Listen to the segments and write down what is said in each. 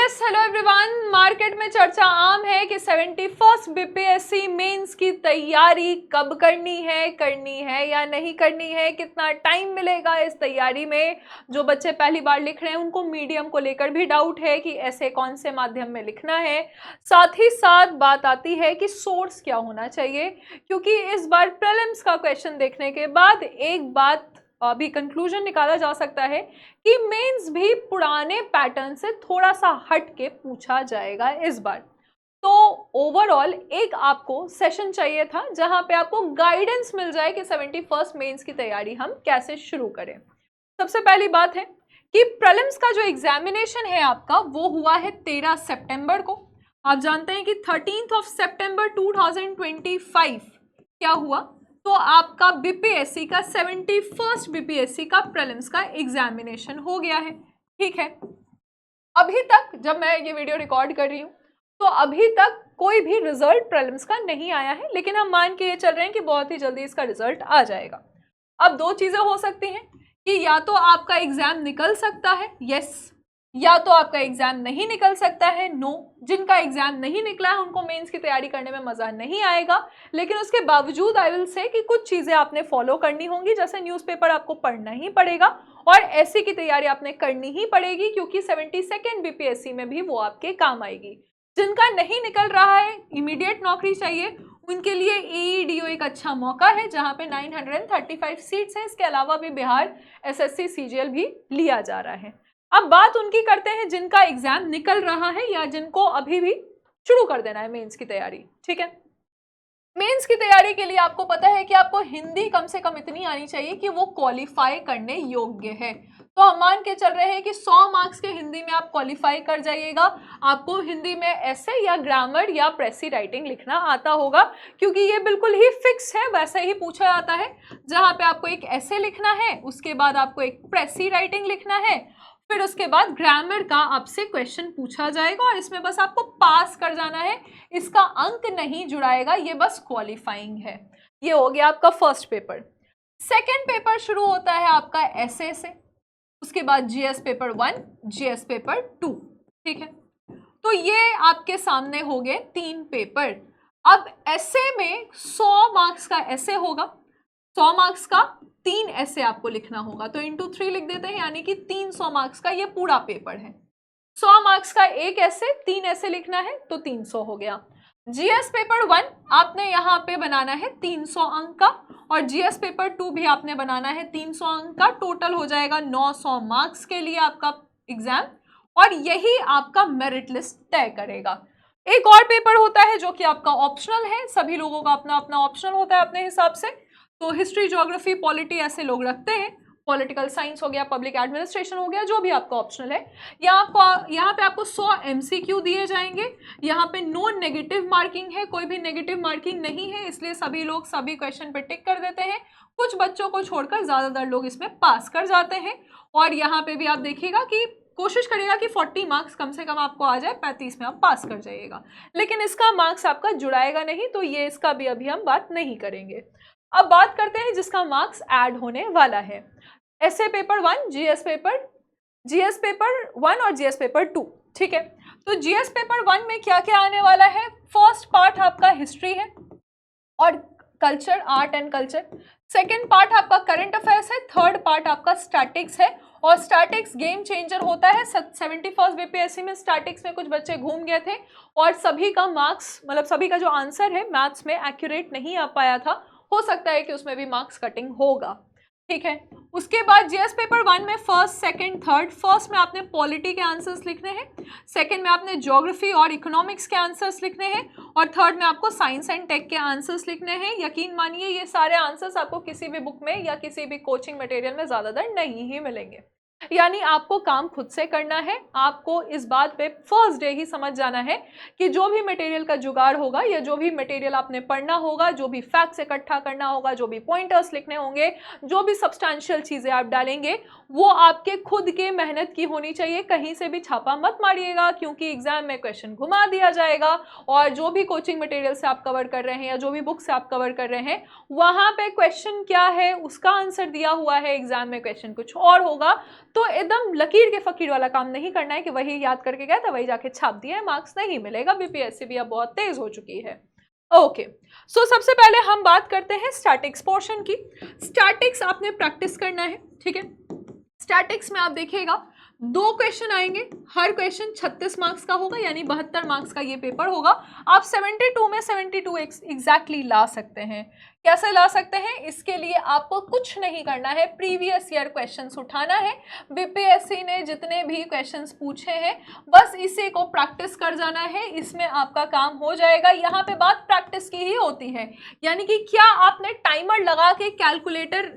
Yes hello everyone, market में चर्चा आम है कि 71st बीपीएससी मेंस की तैयारी कब करनी है या नहीं करनी है, कितना टाइम मिलेगा इस तैयारी में। जो बच्चे पहली बार लिख रहे हैं उनको मीडियम को लेकर भी डाउट है कि ऐसे कौन से माध्यम में लिखना है। साथ ही साथ बात आती है कि सोर्स क्या होना चाहिए, क्योंकि इस बार प्रीलिम्स का क्वेश्चन देखने के बाद एक बात अभी कंक्लूजन निकाला जा सकता है कि मेंस भी पुराने पैटर्न से थोड़ा सा हट के पूछा जाएगा इस बार। तो ओवरऑल एक आपको सेशन चाहिए था जहां पे आपको गाइडेंस मिल जाए कि 71st मेंस की तैयारी हम कैसे शुरू करें। सबसे पहली बात है कि प्रीलिम्स का जो एग्जामिनेशन है आपका वो हुआ है 13 सितंबर को। आप जानते हैं कि 13 सितंबर 2025 क्या हुआ, तो आपका बीपीएससी का 71st बीपीएससी का प्रीलिम्स का एग्जामिनेशन हो गया है। ठीक है, अभी तक जब मैं ये वीडियो रिकॉर्ड कर रही हूँ तो अभी तक कोई भी रिजल्ट प्रीलिम्स का नहीं आया है, लेकिन हम मान के ये चल रहे हैं कि बहुत ही जल्दी इसका रिजल्ट आ जाएगा। अब दो चीजें हो सकती हैं कि या तो आपका एग्जाम निकल सकता है, यस, या तो आपका एग्जाम नहीं निकल सकता है, नो। जिनका एग्जाम नहीं निकला है उनको मेंस की तैयारी करने में मजा नहीं आएगा, लेकिन उसके बावजूद आई विल से कि कुछ चीजें आपने फॉलो करनी होंगी। जैसे न्यूज़पेपर आपको पढ़ना ही पड़ेगा और ऐसी की तैयारी आपने करनी ही पड़ेगी, क्योंकि 72nd बीपीएससी में भी वो आपके काम आएगी। जिनका नहीं निकल रहा है, इमीडिएट नौकरी चाहिए, उनके लिए एईडीओ एक अच्छा मौका है जहां पे 935 सीट्स हैं। इसके अलावा भी बिहार एसएससी सीजीएल भी लिया जा रहा है। अब बात उनकी करते हैं जिनका एग्जाम निकल रहा है या जिनको अभी भी शुरू कर देना है मेंस की तैयारी। ठीक है, मेंस की तैयारी के लिए आपको पता है कि आपको हिंदी कम से कम इतनी आनी चाहिए कि वो क्वालिफाई करने योग्य है। तो हम मान के चल रहे हैं कि 100 मार्क्स के हिंदी में आप क्वालिफाई कर जाइएगा। आपको हिंदी में ऐसे या ग्रामर या प्रेसी राइटिंग लिखना आता होगा, क्योंकि ये बिल्कुल ही फिक्स है, वैसे ही पूछा जाता है। जहां पे आपको एक ऐसे लिखना है, उसके बाद आपको एक प्रेसी राइटिंग लिखना है, फिर उसके बाद ग्रामर का आपसे क्वेश्चन पूछा जाएगा और इसमें बस आपको पास कर जाना है। इसका अंक नहीं जुड़ाएगा, ये बस क्वालिफाइंग है। ये हो गया आपका फर्स्ट पेपर। सेकेंड पेपर शुरू होता है आपका ऐसे से, उसके बाद जीएस पेपर 1, जीएस पेपर 2। ठीक है, तो ये आपके सामने हो गए 3 पेपर। अब ऐसे में 100 मार्क्स का ऐसे होगा, 100 मार्क्स का 3 ऐसे आपको लिखना होगा, तो इंटू 3 लिख देते हैं, यानी कि 300 मार्क्स का ये पूरा पेपर है। 100 मार्क्स का एक ऐसे 3 ऐसे लिखना है तो 300 हो गया। जीएस पेपर 1 आपने यहाँ पे बनाना है 300 अंक का, और जीएस पेपर 2 भी आपने बनाना है 300 अंक का। टोटल हो जाएगा 900 मार्क्स के लिए आपका एग्जाम, और यही आपका मेरिट लिस्ट तय करेगा। एक और पेपर होता है जो कि आपका ऑप्शनल है, सभी लोगों का अपना अपना ऑप्शनल होता है अपने हिसाब से। तो हिस्ट्री, ज्योग्राफी, पॉलिटी ऐसे लोग रखते हैं, पॉलिटिकल साइंस हो गया, पब्लिक एडमिनिस्ट्रेशन हो गया, जो भी आपका ऑप्शनल है। यहाँ पे आपको 100 एमसीक्यू दिए जाएंगे। यहाँ पे नो नेगेटिव मार्किंग है, कोई भी नेगेटिव मार्किंग नहीं है, इसलिए सभी लोग सभी क्वेश्चन पे टिक कर देते हैं। कुछ बच्चों को छोड़कर ज्यादातर लोग इसमें पास कर जाते हैं। और यहाँ पे भी आप देखिएगा कि कोशिश करिएगा कि 40 मार्क्स कम से कम आपको आ जाए, 35 में आप पास कर जाइएगा, लेकिन इसका मार्क्स आपका जुड़ाएगा नहीं, तो ये इसका भी अभी हम बात नहीं करेंगे। अब बात करते हैं जिसका मार्क्स ऐड होने वाला है। ऐसे पेपर 1, जीएस पेपर 1 और जीएस पेपर 2। ठीक है, तो जीएस पेपर 1 में क्या क्या आने वाला है। फर्स्ट पार्ट आपका हिस्ट्री है और culture, art and culture. Second part आपका करंट अफेयर्स है। थर्ड पार्ट आपका स्टैटिक्स है, और स्टैटिक्स गेम चेंजर होता है। 71st बीपीएससी में स्टैटिक्स में कुछ बच्चे घूम गए थे और सभी का मार्क्स, मतलब सभी का जो आंसर है मैथ्स में एक्यूरेट नहीं आ पाया था, हो सकता है कि उसमें भी मार्क्स कटिंग होगा। ठीक है, उसके बाद जीएस पेपर 1 में फर्स्ट, सेकंड, थर्ड। फर्स्ट में आपने पॉलिटी के आंसर्स लिखने हैं, सेकंड में आपने ज्योग्राफी और इकोनॉमिक्स के आंसर्स लिखने हैं, और थर्ड में आपको साइंस एंड टेक के आंसर्स लिखने हैं। यकीन मानिए ये सारे आंसर्स आपको किसी भी बुक में या किसी भी कोचिंग मटेरियल में ज़्यादातर नहीं ही मिलेंगे, यानी आपको काम खुद से करना है। आपको इस बात पे फर्स्ट डे ही समझ जाना है कि जो भी मटेरियल का जुगाड़ होगा या जो भी मटेरियल आपने पढ़ना होगा, जो भी फैक्ट्स इकट्ठा करना होगा, जो भी पॉइंटर्स लिखने होंगे, जो भी सब्सटैंशियल चीज़ें आप डालेंगे, वो आपके खुद के मेहनत की होनी चाहिए। कहीं से भी छापा मत मारिएगा, क्योंकि एग्जाम में क्वेश्चन घुमा दिया जाएगा और जो भी कोचिंग मटेरियल से आप कवर कर रहे हैं या जो भी बुक से आप कवर कर रहे हैं, वहाँ पे क्वेश्चन क्या है उसका आंसर दिया हुआ है, एग्जाम में क्वेश्चन कुछ और होगा। तो एकदम लकीर के फकीर वाला काम नहीं करना है कि वही याद करके गया था वही जाके छाप दिया है, मार्क्स नहीं मिलेगा। बीपीएससी भी अब बहुत तेज हो चुकी है। ओके, सो सबसे पहले हम बात करते हैं स्टैटिक्स पोर्शन की। स्टैटिक्स आपने प्रैक्टिस करना है, ठीक है। स्टैटिक्स में आप देखिएगा 2 क्वेश्चन आएंगे, हर क्वेश्चन 36 मार्क्स का होगा, यानी 72 मार्क्स का ये पेपर होगा। आप 72 में 72 एग्जैक्टली ला सकते हैं। कैसे ला सकते हैं? इसके लिए आपको कुछ नहीं करना है, प्रीवियस ईयर क्वेश्चंस उठाना है। बीपीएससी ने जितने भी क्वेश्चंस पूछे हैं बस इसी को प्रैक्टिस कर जाना है, इसमें आपका काम हो जाएगा। यहाँ पे बात प्रैक्टिस की ही होती है, यानी कि क्या आपने टाइमर लगा के, कैलकुलेटर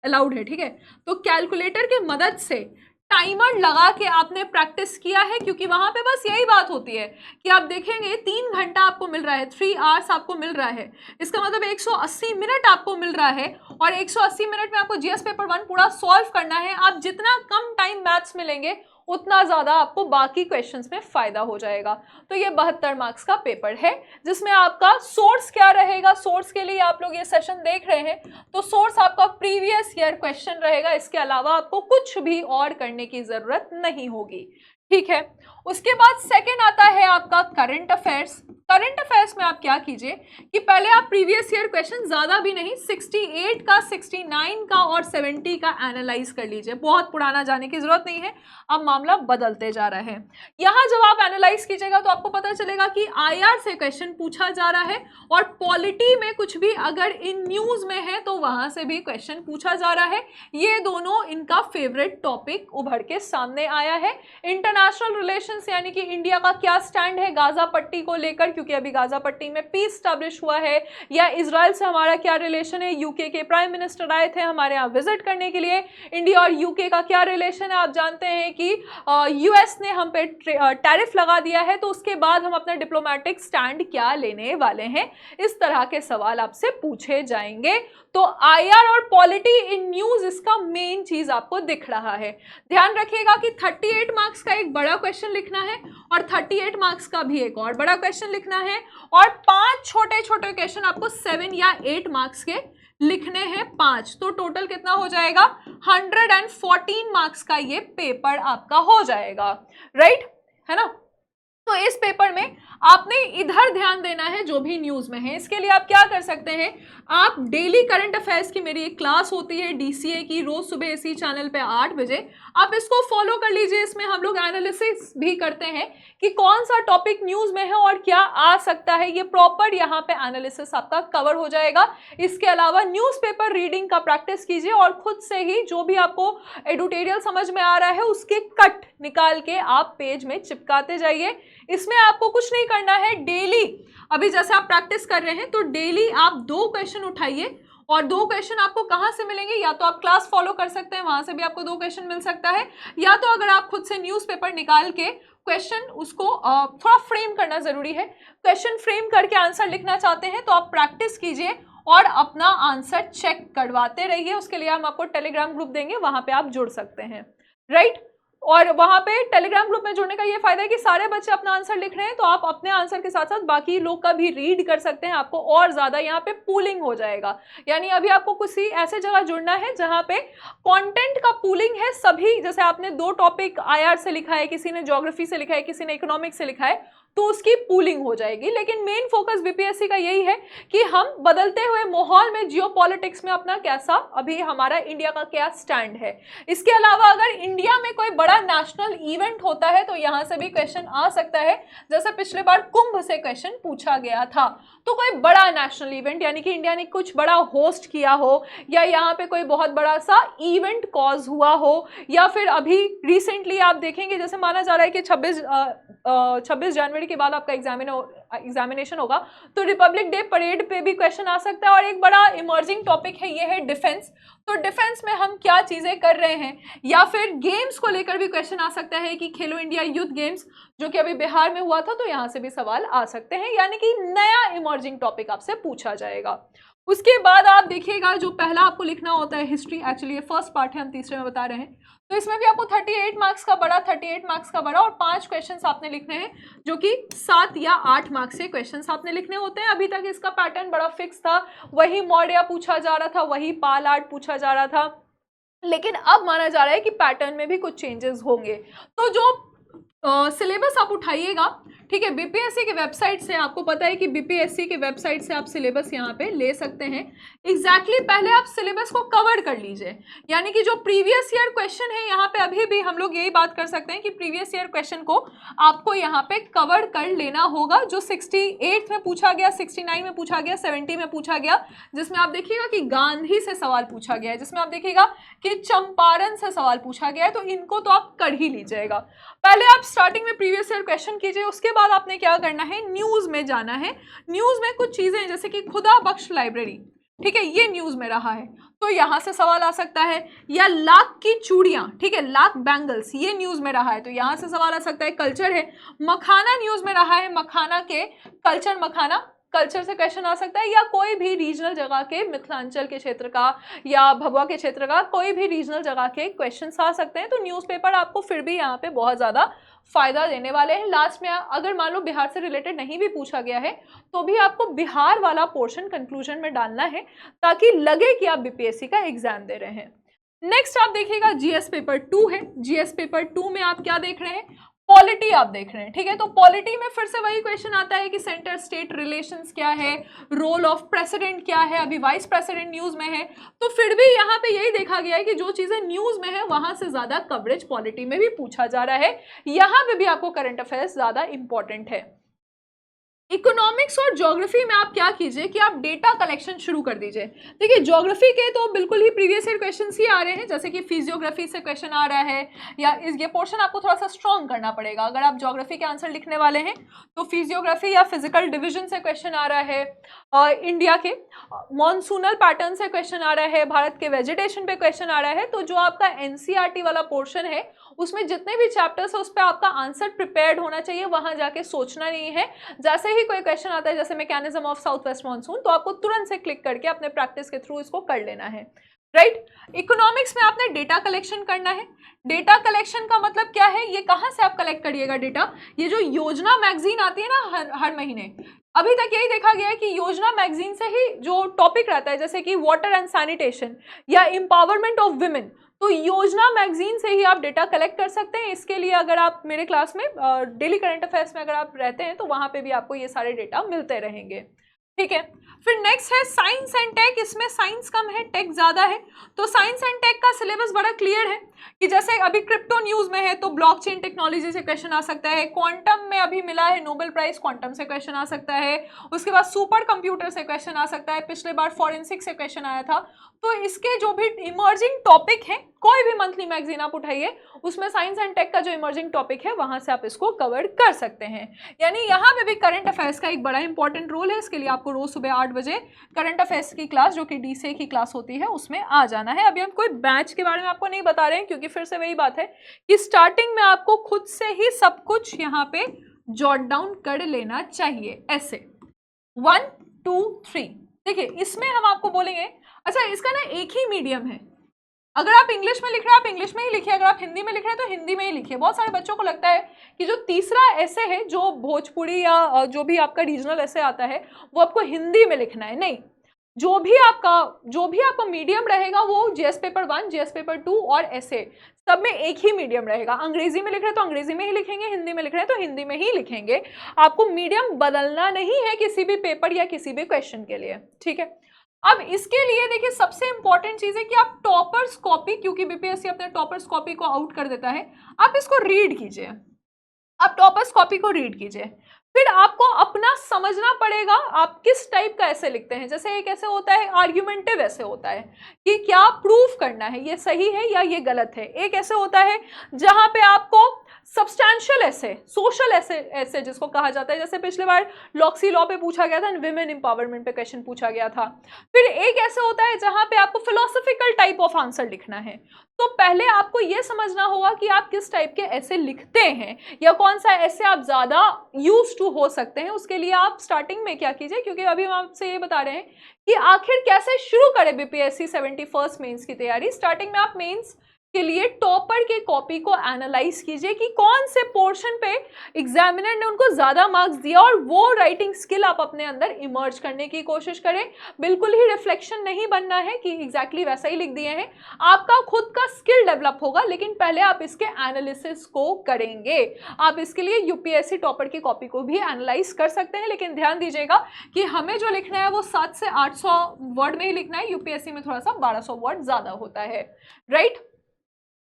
अलाउड है, ठीक है, तो कैलकुलेटर की मदद से टाइमर लगा के आपने प्रैक्टिस किया है, क्योंकि वहां पे बस यही बात होती है कि आप देखेंगे 3 घंटा आपको मिल रहा है, 3 आवर्स आपको मिल रहा है, इसका मतलब 180 मिनट आपको मिल रहा है, और 180 मिनट में आपको जीएस पेपर 1 पूरा सॉल्व करना है। आप जितना कम टाइम मैथ्स मिलेंगे उतना ज़्यादा आपको बाकी क्वेश्चंस में फ़ायदा हो जाएगा। तो ये 72 मार्क्स का पेपर है, जिसमें आपका सोर्स क्या रहेगा, सोर्स के लिए आप लोग ये सेशन देख रहे हैं तो सोर्स आपका प्रीवियस ईयर क्वेश्चन रहेगा, इसके अलावा आपको कुछ भी और करने की ज़रूरत नहीं होगी, ठीक है। उसके बाद सेकंड आता है आपका करंट अफेयर्स। करंट अफेयर्स में आप क्या कीजिए कि पहले आप प्रीवियस ईयर क्वेश्चन ज़्यादा भी नहीं, 68 का, 69 का और 70 का एनालाइज कर लीजिए। बहुत पुराना जाने की जरूरत नहीं है, अब मामला बदलते जा रहा है। यहाँ जब आप एनालाइज कीजिएगा तो आपको पता चलेगा कि आईआर से क्वेश्चन पूछा जा रहा है, और पॉलिटी में कुछ भी अगर इन न्यूज़ में है तो वहाँ से भी क्वेश्चन पूछा जा रहा है। ये दोनों इनका फेवरेट टॉपिक उभर के सामने आया है। इंटरनेशनल रिलेशंस, यानी कि इंडिया का क्या स्टैंड है गाजा पट्टी को लेकर, क्योंकि अभी गाजा पट्टी में पीस स्टैब्लिश हुआ है, या इजराइल से हमारा क्या रिलेशन है। यूके के प्राइम मिनिस्टर आए थे हमारे यहाँ विजिट करने के लिए। इंडिया और यूके का क्या रिलेशन है? आप जानते हैं कि यूएस ने हम पे टैरिफ लगा दिया है, तो उसके बाद हम अपना डिप्लोमेटिक स्टैंड क्या लेने वाले हैं, इस तरह के सवाल आपसे पूछे जाएंगे। तो आईआर और पॉलिटी इन न्यूज, इसका मेन चीज आपको दिख रहा है। ध्यान रखिएगा कि 38 मार्क्स का एक बड़ा क्वेश्चन लिखना है, और 38 मार्क्स का भी एक और बड़ा क्वेश्चन लिखना है, और 5 छोटे छोटे क्वेश्चन आपको 7 या 8 मार्क्स के लिखने हैं, 5। तो टोटल कितना हो जाएगा? 114 मार्क्स का ये पेपर आपका हो जाएगा, राइट, है ना। तो इस पेपर में आपने इधर ध्यान देना है जो भी न्यूज में है। इसके लिए आप क्या कर सकते हैं, आप डेली करंट अफेयर्स की मेरी एक क्लास होती है डीसीए की, रोज सुबह इसी चैनल पे 8 बजे, आप इसको फॉलो कर लीजिए। इसमें हम लोग एनालिसिस भी करते हैं कि कौन सा टॉपिक न्यूज में है और क्या आ सकता है, ये प्रॉपर यहाँ पे एनालिसिस आपका कवर हो जाएगा। इसके अलावा न्यूज़पेपर रीडिंग का प्रैक्टिस कीजिए, और खुद से ही जो भी आपको एडिटोरियल समझ में आ रहा है उसके कट निकाल के आप पेज में चिपकाते जाइए। इसमें आपको कुछ नहीं करना है, डेली अभी जैसे आप प्रैक्टिस कर रहे हैं तो डेली आप 2 क्वेश्चन उठाइए, और 2 क्वेश्चन आपको कहाँ से मिलेंगे? या तो आप क्लास फॉलो कर सकते हैं, वहां से भी आपको 2 क्वेश्चन मिल सकता है, या तो अगर आप खुद से न्यूज़पेपर निकाल के क्वेश्चन उसको थोड़ा फ्रेम करना जरूरी है, क्वेश्चन फ्रेम करके आंसर लिखना चाहते हैं तो आप प्रैक्टिस कीजिए और अपना आंसर चेक करवाते रहिए। उसके लिए हम आपको टेलीग्राम ग्रुप देंगे, वहां पे आप जुड़ सकते हैं, राइट। और वहां पे टेलीग्राम ग्रुप में जुड़ने का ये फायदा है कि सारे बच्चे अपना आंसर लिख रहे हैं, तो आप अपने आंसर के साथ साथ बाकी लोग का भी रीड कर सकते हैं, आपको और ज्यादा यहाँ पे पूलिंग हो जाएगा। यानी अभी आपको किसी ऐसे जगह जुड़ना है जहाँ पे कंटेंट का पूलिंग है, सभी जैसे आपने 2 टॉपिक आईआर से लिखा है, किसी ने ज्योग्राफी से लिखा है, किसी ने इकोनॉमिक्स से लिखा है, तो उसकी पूलिंग हो जाएगी। लेकिन मेन फोकस बीपीएससी का यही है कि हम बदलते हुए माहौल में, जियोपॉलिटिक्स में अपना कैसा, अभी हमारा इंडिया का क्या स्टैंड है। इसके अलावा अगर इंडिया में कोई बड़ा नेशनल इवेंट होता है तो यहाँ से भी क्वेश्चन आ सकता है, जैसे पिछले बार कुंभ से क्वेश्चन पूछा गया था। तो कोई बड़ा नेशनल इवेंट, यानी कि इंडिया ने कुछ बड़ा होस्ट किया हो, या यहाँ पे कोई बहुत बड़ा सा इवेंट कॉज हुआ हो, या फिर अभी रिसेंटली आप देखेंगे जैसे माना जा रहा है कि 26 जनवरी के बाद आपका एग्जामिनेशन होगा, तो रिपब्लिक डे परेड पे भी क्वेश्चन आ सकता है। और एक बड़ा इमर्जिंग टॉपिक है, ये है डिफेंस। तो डिफेंस में हम क्या चीजें कर रहे हैं, या फिर गेम्स को लेकर भी क्वेश्चन आ सकता है कि खेलो इंडिया यूथ गेम्स जो कि अभी बिहार में हुआ था, तो यहाँ से भी सवाल आ सकते हैं, यानी कि नया इमर्जिंग टॉपिक आपसे पूछा जाएगा। उसके बाद आप देखिएगा जो पहला आपको लिखना होता है हिस्ट्री, एक्चुअली ये फर्स्ट पार्ट है, हम तीसरे में बता रहे हैं, तो इसमें भी आपको 38 मार्क्स का बड़ा, 38 मार्क्स का बड़ा, और 5 क्वेश्चंस आपने लिखने हैं, जो कि 7 या 8 मार्क्स के क्वेश्चंस आपने लिखने होते हैं। अभी तक इसका पैटर्न बड़ा फिक्स था, वही मौर्य पूछा जा रहा था, वही पाल आर्ट पूछा जा रहा था, लेकिन अब माना जा रहा है कि पैटर्न में भी कुछ चेंजेस होंगे। तो जो सिलेबस आप उठाइएगा, ठीक है, बीपीएससी के वेबसाइट से, आपको पता है कि बीपीएससी के वेबसाइट से आप सिलेबस यहाँ पे ले सकते हैं। एग्जैक्टली पहले आप सिलेबस को कवर कर लीजिए, यानी कि जो प्रीवियस ईयर क्वेश्चन है यहाँ पे, अभी भी हम लोग यही बात कर सकते हैं कि प्रीवियस ईयर क्वेश्चन को आपको यहाँ पे कवर कर लेना होगा, जो 68 में पूछा गया, 69 में पूछा गया, 70 में पूछा गया, जिसमें आप देखिएगा कि गांधी से सवाल पूछा गया है, जिसमें आप देखिएगा कि चंपारण से सवाल पूछा गया है, तो इनको तो आप कर ही लीजिएगा। पहले आप स्टार्टिंग में प्रीवियस ईयर क्वेश्चन कीजिए, उसके बाद आपने क्या करना है, न्यूज में जाना है। न्यूज में कुछ चीजें हैं, जैसे कि खुदा बख्श लाइब्रेरी, ठीक है, ये न्यूज में रहा है, तो यहां से सवाल आ सकता है। या लाख की चूड़ियां, ठीक है, लाख बैंगल्स, ये न्यूज में रहा है, तो यहां से सवाल आ सकता है। कल्चर है, मखाना न्यूज में रहा है, मखाना के कल्चर, मखाना कल्चर से क्वेश्चन आ सकता है। या कोई भी रीजनल जगह के, मिथिलांचल के क्षेत्र का या भभुआ के क्षेत्र का कोई भी रीजनल जगह के क्वेश्चन आ सकते हैं। तो न्यूज़पेपर आपको फिर भी यहाँ पे बहुत ज़्यादा फायदा देने वाले हैं। लास्ट में अगर मान लो बिहार से रिलेटेड नहीं भी पूछा गया है, तो भी आपको बिहार वाला पोर्शन कंक्लूजन में डालना है, ताकि लगे कि आप बीपीएससी का एग्जाम दे रहे हैं। नेक्स्ट आप देखिएगा जीएस पेपर 2 है। जीएस पेपर 2 में आप क्या देख रहे हैं, पॉलिटी आप देख रहे हैं, ठीक है। तो पॉलिटी में फिर से वही क्वेश्चन आता है कि सेंटर स्टेट रिलेशंस क्या है, रोल ऑफ प्रेसिडेंट क्या है, अभी वाइस प्रेसिडेंट न्यूज में है। तो फिर भी यहाँ पे यही देखा गया है कि जो चीजें न्यूज में है वहां से ज्यादा कवरेज पॉलिटी में भी पूछा जा रहा है। यहाँ पे भी आपको करंट अफेयर्स ज्यादा इंपॉर्टेंट है। इकोनॉमिक्स और ज्योग्राफी में आप क्या कीजिए कि आप डेटा कलेक्शन शुरू कर दीजिए। देखिए ज्योग्राफी के तो बिल्कुल ही प्रीवियस ईयर क्वेश्चंस ही आ रहे हैं, जैसे कि फिजियोग्राफी से क्वेश्चन आ रहा है, या ये पोर्शन आपको थोड़ा सा स्ट्रॉन्ग करना पड़ेगा। अगर आप ज्योग्राफी के आंसर लिखने वाले हैं तो फिजियोग्राफी या फिजिकल डिविजन से क्वेश्चन आ रहा है, इंडिया के मॉनसूनल पैटर्न से क्वेश्चन आ रहा है, भारत के वेजिटेशन पे क्वेश्चन आ रहा है। तो जो आपका एनसीईआरटी वाला पोर्शन है उसमें जितने भी चैप्टर्स है उस पर आपका आंसर प्रिपेयर्ड होना चाहिए, वहां जाके सोचना नहीं है। जैसे ही कोई क्वेश्चन आता है, जैसे mechanism of south west monsoon, तो आपको तुरंत से क्लिक करके अपने प्रैक्टिस के थ्रू इसको कर लेना है, राइट। इकोनॉमिक्स में आपने डेटा कलेक्शन करना है। डेटा कलेक्शन का मतलब क्या है, ये कहाँ से आप कलेक्ट करिएगा डेटा, ये जो योजना मैगजीन आती है ना हर महीने, अभी तक यही देखा गया है कि योजना मैगजीन से ही जो टॉपिक रहता है, जैसे कि वाटर एंड सैनिटेशन या एम्पावरमेंट ऑफ विमेन, तो योजना मैगजीन से ही आप डेटा कलेक्ट कर सकते हैं। इसके लिए अगर आप मेरे क्लास में डेली करंट अफेयर्स में अगर आप रहते हैं तो वहां पे भी आपको ये सारे डेटा मिलते रहेंगे, ठीक है। फिर नेक्स्ट है साइंस एंड टेक। इसमें साइंस कम है, टेक ज्यादा है। तो साइंस एंड टेक का सिलेबस बड़ा क्लियर है कि जैसे अभी क्रिप्टो न्यूज में है तो ब्लॉकचेन टेक्नोलॉजी से क्वेश्चन आ सकता है। क्वांटम में अभी मिला है नोबेल प्राइज, क्वांटम से क्वेश्चन आ सकता है। उसके बाद सुपर कंप्यूटर से क्वेश्चन आ सकता है। पिछले बार फॉरेंसिक से क्वेश्चन आया था। तो इसके जो भी इमर्जिंग टॉपिक है, कोई भी मंथली मैगजीन आप उठाइए, उसमें साइंस एंड टेक का जो इमर्जिंग टॉपिक है वहां से आप इसको कवर कर सकते हैं। यानी यहाँ पे भी करंट अफेयर्स का एक बड़ा इंपॉर्टेंट रोल है। इसके लिए आपको रोज सुबह 8 बजे करंट अफेयर्स की क्लास, जो कि डीसीए की क्लास होती है, उसमें आ जाना है। अभी हम कोई बैच के बारे में आपको नहीं बता रहे हैं, क्योंकि फिर से वही बात है कि स्टार्टिंग में आपको खुद से ही सब कुछ यहाँ पे जॉट डाउन कर लेना चाहिए, ऐसे 1 2 3। देखिए इसमें हम आपको बोलेंगे, अच्छा इसका ना एक ही मीडियम है। अगर आप इंग्लिश में लिख रहे हैं आप इंग्लिश में ही लिखिए, अगर आप हिंदी में लिख रहे हैं तो हिंदी में ही लिखिए। बहुत सारे बच्चों को लगता है कि जो तीसरा ऐसे है, जो भोजपुरी या जो भी आपका रीजनल ऐसे आता है, वो आपको हिंदी में लिखना है। नहीं, जो भी आपका मीडियम रहेगा वो जीएस पेपर 1, जीएस पेपर 2 और ऐसे सब में एक ही मीडियम रहेगा। अंग्रेजी में लिख रहे हैं तो अंग्रेजी में ही लिखेंगे, हिंदी में लिख रहे हैं तो हिंदी में ही लिखेंगे। आपको मीडियम बदलना नहीं है किसी भी पेपर या किसी भी क्वेश्चन के लिए, ठीक है। अब इसके लिए देखिए सबसे इंपॉर्टेंट चीज है कि आप टॉपर्स कॉपी, क्योंकि बीपीएससी अपने टॉपर्स कॉपी को आउट कर देता है, आप इसको रीड कीजिए। आप टॉपर्स कॉपी को रीड कीजिए। फिर आपको अपना समझना पड़ेगा आप किस टाइप का ऐसे लिखते हैं। जैसे एक ऐसे होता है आर्ग्यूमेंटिव ऐसे होता है कि क्या प्रूफ करना है, ये सही है या ये गलत है। एक ऐसे होता है जहां पे आपको सब्सटैंशियल ऐसे, सोशल ऐसे जिसको कहा जाता है, जैसे पिछले बार लॉक्सी लॉ पे पूछा गया था, विमेन एम्पावरमेंट पे क्वेश्चन पूछा गया था। फिर एक ऐसे होता है जहां पे आपको फिलोसॉफिकल टाइप ऑफ आंसर लिखना है। तो पहले आपको यह समझना होगा कि आप किस टाइप के ऐसे लिखते हैं या कौन सा ऐसे आप ज्यादा यूज टू हो सकते हैं। उसके लिए आप स्टार्टिंग में क्या कीजिए, क्योंकि अभी हम आपसे ये बता रहे हैं कि आखिर कैसे शुरू करें बीपीएससी 71st मेंस की तैयारी। स्टार्टिंग में आप मेंस के लिए टॉपर के कॉपी को एनालाइज कीजिए कि कौन से पोर्शन पे एग्जामिनर ने उनको ज़्यादा मार्क्स दिया और वो राइटिंग स्किल आप अपने अंदर इमर्ज करने की कोशिश करें। बिल्कुल ही रिफ्लेक्शन नहीं बनना है कि एग्जैक्टली वैसा ही लिख दिए हैं, आपका खुद का स्किल डेवलप होगा, लेकिन पहले आप इसके एनालिसिस को करेंगे। आप इसके लिए यूपीएससी टॉपर की कॉपी को भी एनालाइज कर सकते हैं, लेकिन ध्यान दीजिएगा कि हमें जो लिखना है वो 700 से 800 वर्ड में ही लिखना है। यूपीएससी में थोड़ा सा 1200 वर्ड ज़्यादा होता है, राइट।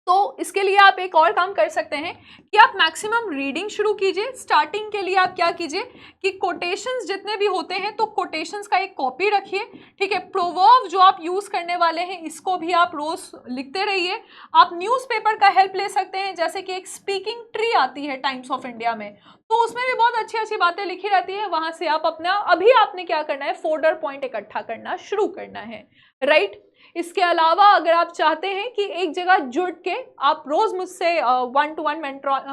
तो इसके लिए आप एक और काम कर सकते हैं कि आप मैक्सिमम रीडिंग शुरू कीजिए। स्टार्टिंग के लिए आप क्या कीजिए कि कोटेशंस जितने भी होते हैं तो कोटेशंस का एक कॉपी रखिए, ठीक है। प्रोवर्ब जो आप यूज़ करने वाले हैं इसको भी आप रोज़ लिखते रहिए। आप न्यूज़पेपर का हेल्प ले सकते हैं, जैसे कि एक स्पीकिंग ट्री आती है टाइम्स ऑफ इंडिया में, तो उसमें भी बहुत अच्छी अच्छी बातें लिखी रहती है, वहाँ से आप अपना अभी आपने क्या करना है, फोल्डर पॉइंट इकट्ठा करना शुरू करना है, राइट। इसके अलावा अगर आप चाहते हैं कि एक जगह जुड़ के आप रोज़ मुझसे 1-to-1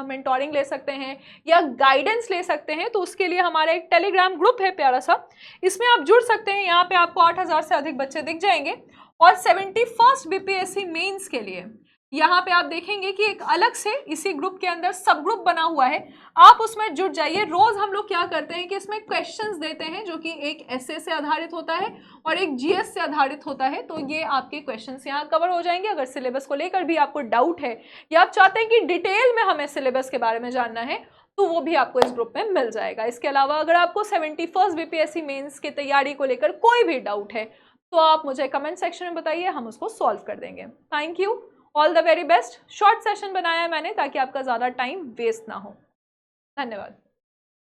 मेंटोरिंग ले सकते हैं या गाइडेंस ले सकते हैं, तो उसके लिए हमारा एक टेलीग्राम ग्रुप है प्यारा सा, इसमें आप जुड़ सकते हैं। यहाँ पे आपको 8000 से अधिक बच्चे दिख जाएंगे। और 71st बीपीएससी मेंस के लिए यहाँ पे आप देखेंगे कि एक अलग से इसी ग्रुप के अंदर सब ग्रुप बना हुआ है, आप उसमें जुड़ जाइए। रोज हम लोग क्या करते हैं कि इसमें क्वेश्चंस देते हैं जो कि एक एसए से आधारित होता है और एक जीएस से आधारित होता है, तो ये आपके क्वेश्चंस यहाँ कवर हो जाएंगे। अगर सिलेबस को लेकर भी आपको डाउट है या आप चाहते हैं कि डिटेल में हमें सिलेबस के बारे में जानना है, तो वो भी आपको इस ग्रुप में मिल जाएगा। इसके अलावा अगर आपको 71st बीपीएससी मेंस की तैयारी को लेकर कोई भी डाउट है तो आप मुझे कमेंट सेक्शन में बताइए, हम उसको सॉल्व कर देंगे। Thank you, all the very best. Short session बनाया है मैंने ताकि आपका ज़्यादा टाइम वेस्ट ना हो। धन्यवाद।